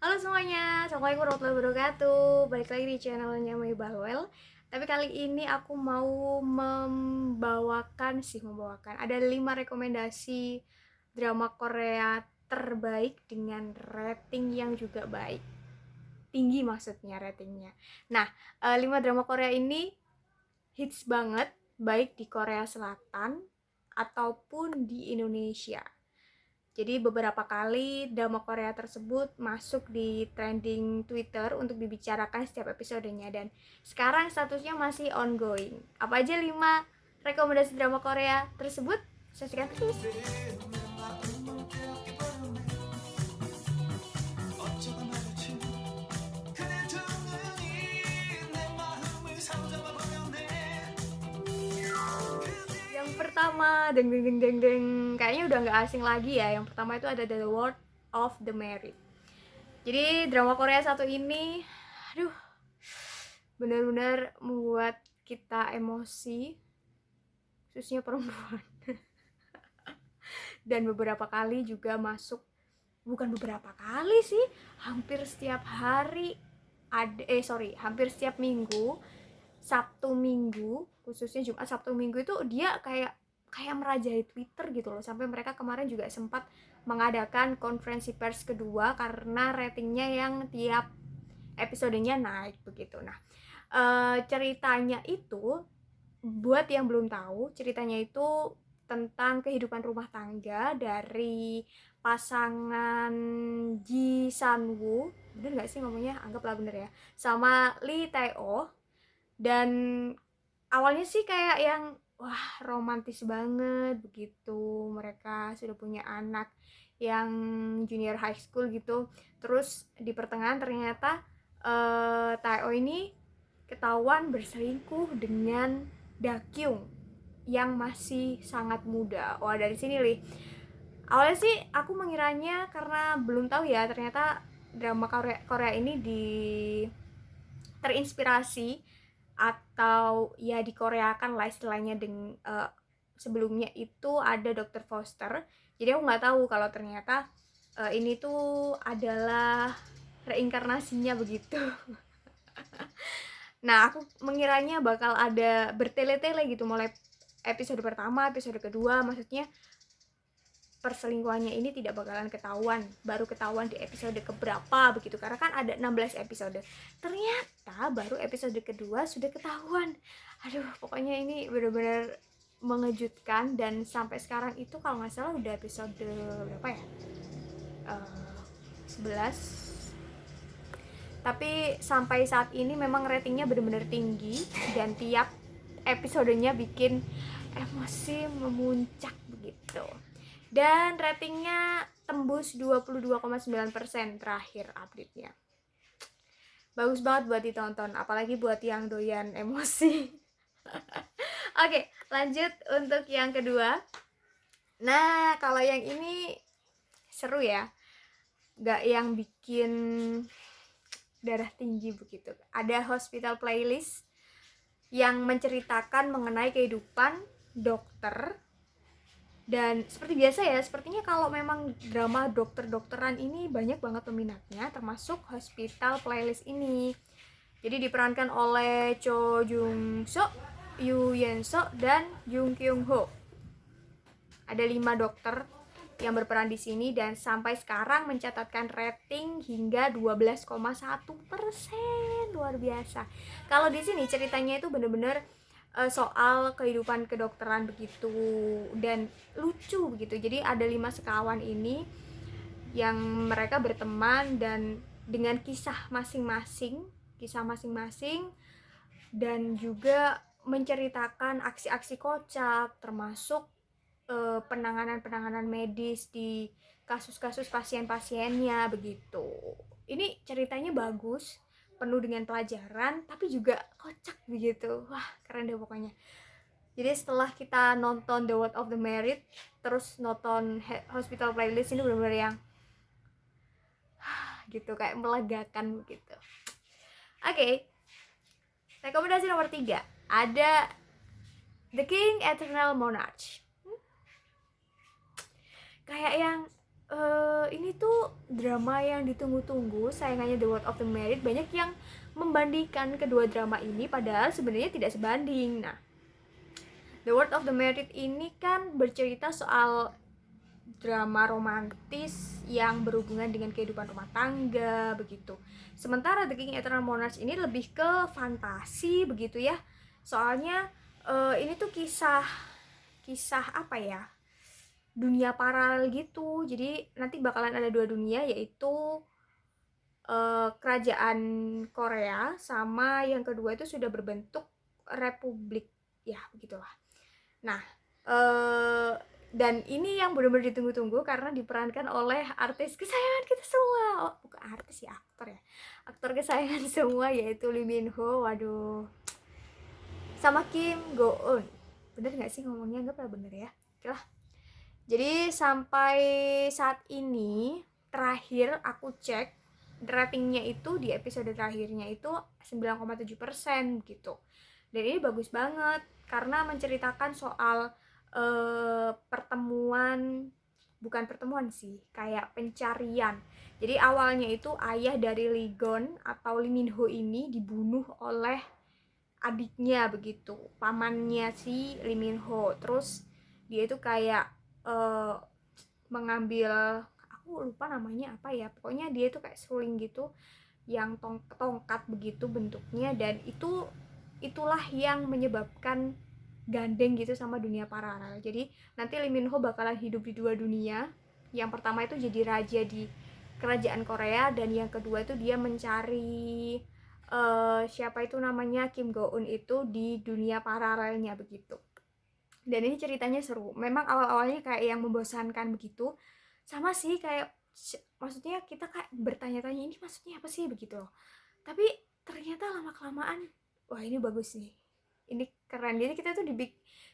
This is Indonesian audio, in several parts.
Halo semuanya, Assalamualaikum warahmatullahi wabarakatuh. Balik lagi di channelnya Mei Bawel. Tapi kali ini aku mau membawakan ada 5 rekomendasi drama Korea terbaik dengan rating yang juga baik. Tinggi maksudnya ratingnya. Nah, 5 drama Korea ini hits banget, baik di Korea Selatan ataupun di Indonesia. Jadi beberapa kali drama Korea tersebut masuk di trending Twitter untuk dibicarakan setiap episodenya, dan sekarang statusnya masih ongoing. Apa aja 5 rekomendasi drama Korea tersebut? Saksikan terus. Yang pertama, deng deng deng deng deng, kayaknya udah nggak asing lagi ya. Yang pertama itu ada The World of the Married. Jadi drama Korea satu ini, aduh, benar-benar membuat kita emosi, khususnya perempuan. Dan beberapa kali juga masuk, bukan beberapa kali sih, hampir setiap hari hampir setiap minggu, Sabtu Minggu, khususnya Jumat Sabtu Minggu itu dia kayak merajai Twitter gitu loh. Sampai mereka kemarin juga sempat mengadakan konferensi pers kedua karena ratingnya yang tiap episodenya naik begitu. Nah, ceritanya itu, buat yang belum tahu, ceritanya itu tentang kehidupan rumah tangga dari pasangan Ji Sanwoo, bener nggak sih ngomongnya, anggaplah bener ya, sama Lee Tae-oh. Dan awalnya sih kayak yang wah, romantis banget begitu, mereka sudah punya anak yang junior high school gitu. Terus di pertengahan ternyata Tae-oh ini ketahuan berselingkuh dengan Dakyung yang masih sangat muda. Wah, dari sini Li, awalnya sih aku mengiranya, karena belum tahu ya, ternyata drama Korea ini terinspirasi atau ya dikoreakan lah istilahnya. Sebelumnya itu ada Dr. Foster. Jadi aku nggak tahu kalau ternyata ini tuh adalah reinkarnasinya begitu. Nah, aku mengiranya bakal ada bertele-tele gitu, mulai episode pertama, episode kedua, maksudnya perselingkuhannya ini tidak bakalan ketahuan, baru ketahuan di episode keberapa begitu, karena kan ada 16 episode. Ternyata baru episode kedua sudah ketahuan. Aduh, pokoknya ini benar-benar mengejutkan. Dan sampai sekarang itu kalau nggak salah udah episode berapa ya, 11. Tapi sampai saat ini memang ratingnya benar-benar tinggi, dan tiap episodenya bikin emosi memuncak begitu. Dan ratingnya tembus 22,9% terakhir update-nya. Bagus banget buat ditonton, apalagi buat yang doyan emosi. Oke, lanjut untuk yang kedua. Nah, kalau yang ini seru ya, gak yang bikin darah tinggi begitu. Ada Hospital Playlist yang menceritakan mengenai kehidupan dokter. Dan seperti biasa ya, sepertinya kalau memang drama dokter-dokteran ini banyak banget peminatnya, termasuk Hospital Playlist ini. Jadi diperankan oleh Cho Jung Soo, Yoo Yeon So, dan Jung Kyung Ho. Ada 5 dokter yang berperan di sini, dan sampai sekarang mencatatkan rating hingga 12,1%. Luar biasa. Kalau di sini ceritanya itu bener-bener soal kehidupan kedokteran begitu, dan lucu begitu. Jadi ada 5 sekawan ini yang mereka berteman, dan dengan kisah masing-masing, dan juga menceritakan aksi-aksi kocak, termasuk penanganan medis di kasus-kasus pasien-pasiennya begitu. Ini ceritanya bagus, penuh dengan pelajaran, tapi juga kocak begitu. Wah, keren deh pokoknya. Jadi setelah kita nonton The World of the Married, terus nonton Hospital Playlist, ini benar-benar yang gitu, kayak melegakan begitu. Oke, rekomendasi nomor 3 ada The King Eternal Monarch. Kayak yang ini tuh drama yang ditunggu-tunggu, sayangannya The World of the Married. Banyak yang membandingkan kedua drama ini, padahal sebenarnya tidak sebanding. Nah, The World of the Married ini kan bercerita soal drama romantis yang berhubungan dengan kehidupan rumah tangga begitu. Sementara The King Eternal Monarch ini lebih ke fantasi begitu ya. Soalnya ini tuh kisah apa ya? Dunia paralel gitu. Jadi nanti bakalan ada dua dunia, yaitu kerajaan Korea sama yang kedua itu sudah berbentuk republik ya begitulah. Nah, dan ini yang benar-benar ditunggu-tunggu karena diperankan oleh artis kesayangan kita semua. Oh, bukan artis ya, aktor ya. Aktor kesayangan semua yaitu Lee Min Ho, waduh. Sama Kim Go Eun. Bener nggak sih ngomongnya? Nggak pernah bener ya. Oke lah. Jadi sampai saat ini terakhir aku cek ratingnya itu di episode terakhirnya itu 9,7% gitu. Dan ini bagus banget karena menceritakan soal bukan pertemuan sih, kayak pencarian. Jadi awalnya itu ayah dari Lee Gon atau Lee Min Ho ini dibunuh oleh adiknya begitu, pamannya si Lee Min Ho. Terus dia itu kayak mengambil, aku lupa namanya apa ya, pokoknya dia itu kayak suling gitu yang tongkat begitu bentuknya, dan itulah yang menyebabkan gandeng gitu sama dunia paralel. Jadi nanti Lee Min Ho bakalan hidup di dua dunia. Yang pertama itu jadi raja di kerajaan Korea, dan yang kedua itu dia mencari siapa itu namanya Kim Go Eun itu di dunia paralelnya begitu. Dan ini ceritanya seru. Memang awal-awalnya kayak yang membosankan begitu. Sama sih kayak maksudnya kita kayak bertanya-tanya ini maksudnya apa sih begitu loh. Tapi ternyata lama-kelamaan wah ini bagus nih. Ini keren. Jadi kita tuh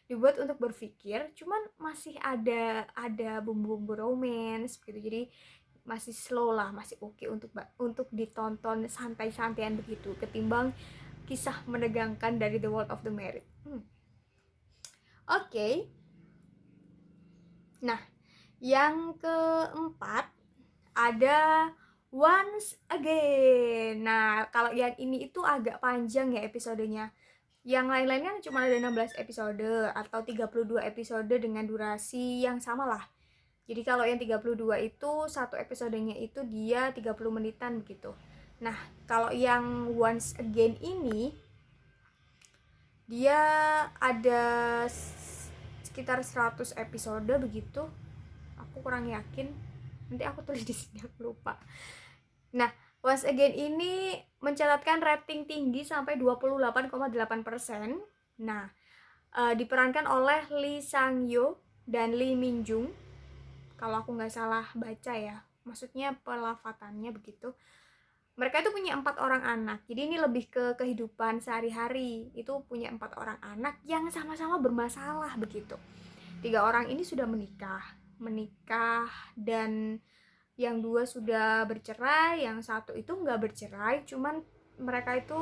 dibuat untuk berpikir, cuman masih ada bumbu-bumbu romance gitu. Jadi masih slow lah, masih oke untuk ditonton santai-santaian begitu ketimbang kisah menegangkan dari The World of the Married. Oke. Nah, yang keempat ada Once Again. Nah, kalau yang ini itu agak panjang ya episodenya. Yang lain-lain kan cuma ada 16 episode atau 32 episode dengan durasi yang sama lah. Jadi kalau yang 32 itu satu episodenya itu dia 30 menitan begitu. Nah, kalau yang Once Again ini dia ada sekitar 100 episode begitu. Aku kurang yakin. Nanti aku tulis di sini, aku lupa. Nah, Once Again ini mencatatkan rating tinggi sampai 28,8%. Nah, diperankan oleh Lee Sang Yo dan Lee Min Jung. Kalau aku nggak salah baca ya, maksudnya pelafatannya begitu. Mereka itu punya 4 orang anak. Jadi ini lebih ke kehidupan sehari-hari. Itu punya 4 orang anak yang sama-sama bermasalah begitu. 3 orang ini sudah menikah dan yang 2 sudah bercerai, yang 1 itu nggak bercerai, cuman mereka itu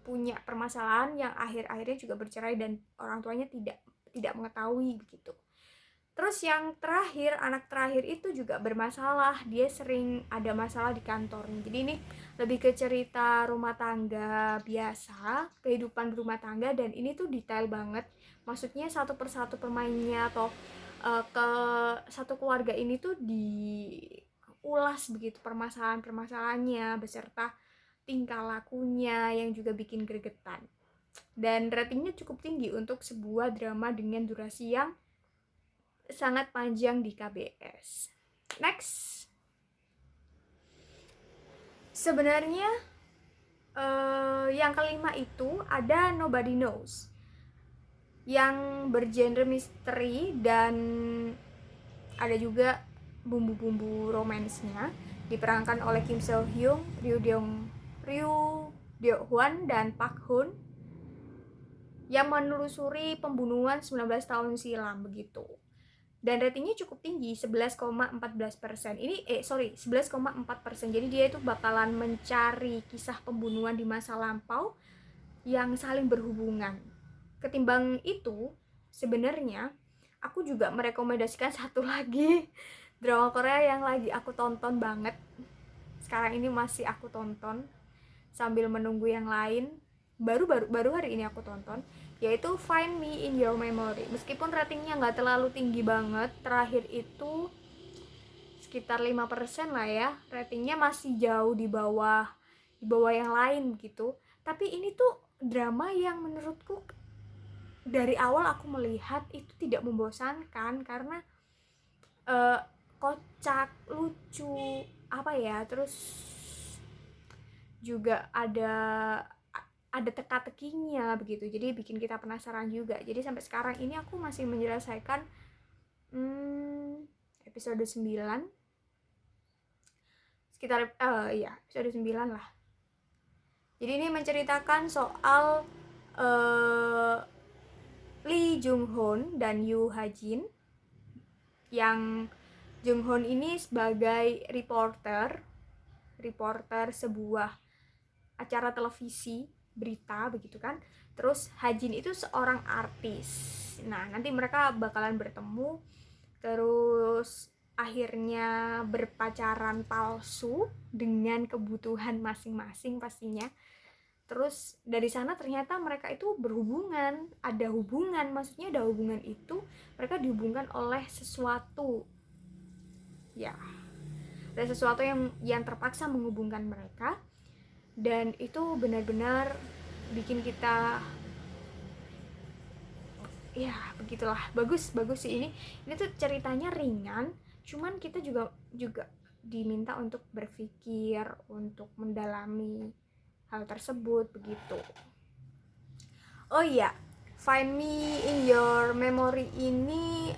punya permasalahan yang akhir-akhirnya juga bercerai dan orang tuanya tidak mengetahui begitu. Terus yang terakhir, anak terakhir itu juga bermasalah. Dia sering ada masalah di kantornya. Jadi ini lebih ke cerita rumah tangga biasa, kehidupan rumah tangga, dan ini tuh detail banget. Maksudnya satu persatu pemainnya atau ke satu keluarga ini tuh diulas begitu permasalahan-permasalahannya beserta tingkah lakunya yang juga bikin gregetan. Dan ratingnya cukup tinggi untuk sebuah drama dengan durasi yang sangat panjang di KBS. Next. Sebenarnya yang kelima itu ada Nobody Knows yang bergenre misteri dan ada juga bumbu-bumbu romansnya, diperankan oleh Kim Seo Hyun, Ryu Deo Hwan dan Park Hoon yang menelusuri pembunuhan 19 tahun silam begitu. Dan ratingnya cukup tinggi, 11,14%. 11,4%. Jadi dia itu bakalan mencari kisah pembunuhan di masa lampau yang saling berhubungan. Ketimbang itu, sebenarnya aku juga merekomendasikan satu lagi drama Korea yang lagi aku tonton banget sekarang ini, masih aku tonton sambil menunggu yang lain. Baru hari ini aku tonton, yaitu Find Me in Your Memory. Meskipun ratingnya nggak terlalu tinggi banget, terakhir itu sekitar 5% lah ya, ratingnya masih jauh di bawah yang lain gitu. Tapi ini tuh drama yang menurutku dari awal aku melihat itu tidak membosankan, karena kocak, lucu, apa ya, terus juga ada teka-tekinya begitu, jadi bikin kita penasaran juga. Jadi sampai sekarang ini aku masih menyelesaikan episode 9 sekitar ya episode 9 lah. Jadi ini menceritakan soal Lee Jung Hoon dan Yoo Ha Jin, yang Jung Hoon ini sebagai reporter sebuah acara televisi berita begitu kan. Terus Ha Jin itu seorang artis. Nah, nanti mereka bakalan bertemu, terus akhirnya berpacaran palsu dengan kebutuhan masing-masing pastinya. Terus dari sana ternyata mereka itu berhubungan, maksudnya ada hubungan itu, mereka dihubungkan oleh sesuatu. Ya, ada sesuatu yang terpaksa menghubungkan mereka, dan itu benar-benar bikin kita, ya begitulah, bagus sih ini tuh ceritanya ringan, cuman kita juga diminta untuk berpikir, untuk mendalami hal tersebut begitu. Oh iya, Find Me in Your Memory ini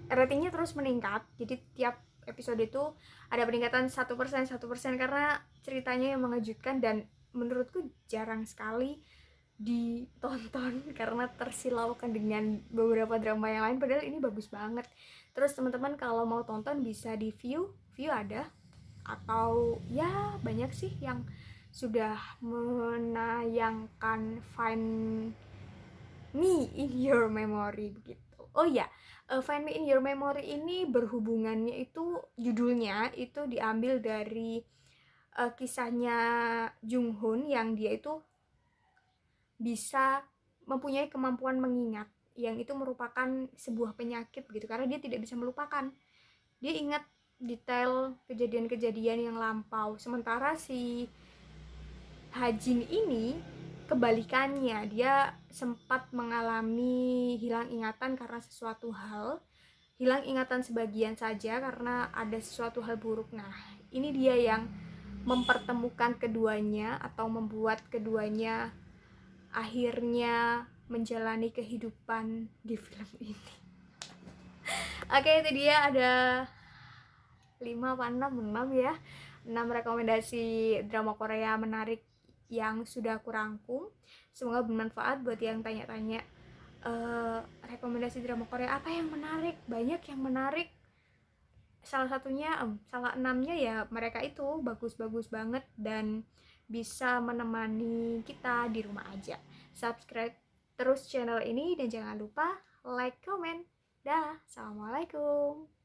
ratingnya terus meningkat, jadi tiap episode itu ada peningkatan 1%, karena ceritanya yang mengejutkan dan menurutku jarang sekali ditonton karena tersilaukan dengan beberapa drama yang lain, padahal ini bagus banget. Terus teman-teman kalau mau tonton bisa di view ada, atau ya banyak sih yang sudah menayangkan Find Me in Your Memory begitu. Oh ya, Find Me in Your Memory ini berhubungannya itu, judulnya itu diambil dari kisahnya Jung Hoon, yang dia itu bisa mempunyai kemampuan mengingat, yang itu merupakan sebuah penyakit gitu, karena dia tidak bisa melupakan. Dia ingat detail kejadian-kejadian yang lampau, sementara si Ha Jin ini kebalikannya, dia sempat mengalami hilang ingatan karena sesuatu hal, hilang ingatan sebagian saja karena ada sesuatu hal buruk. Nah, ini dia yang mempertemukan keduanya atau membuat keduanya akhirnya menjalani kehidupan di film ini. Oke, itu dia ada 5 apa 6 ya, 6 rekomendasi drama Korea menarik yang sudah aku rangkum. Semoga bermanfaat buat yang tanya-tanya rekomendasi drama Korea apa yang menarik. Banyak yang menarik, salah 6-nya ya mereka itu bagus-bagus banget dan bisa menemani kita di rumah aja. Subscribe terus channel ini dan jangan lupa like, comment. Dah, assalamualaikum.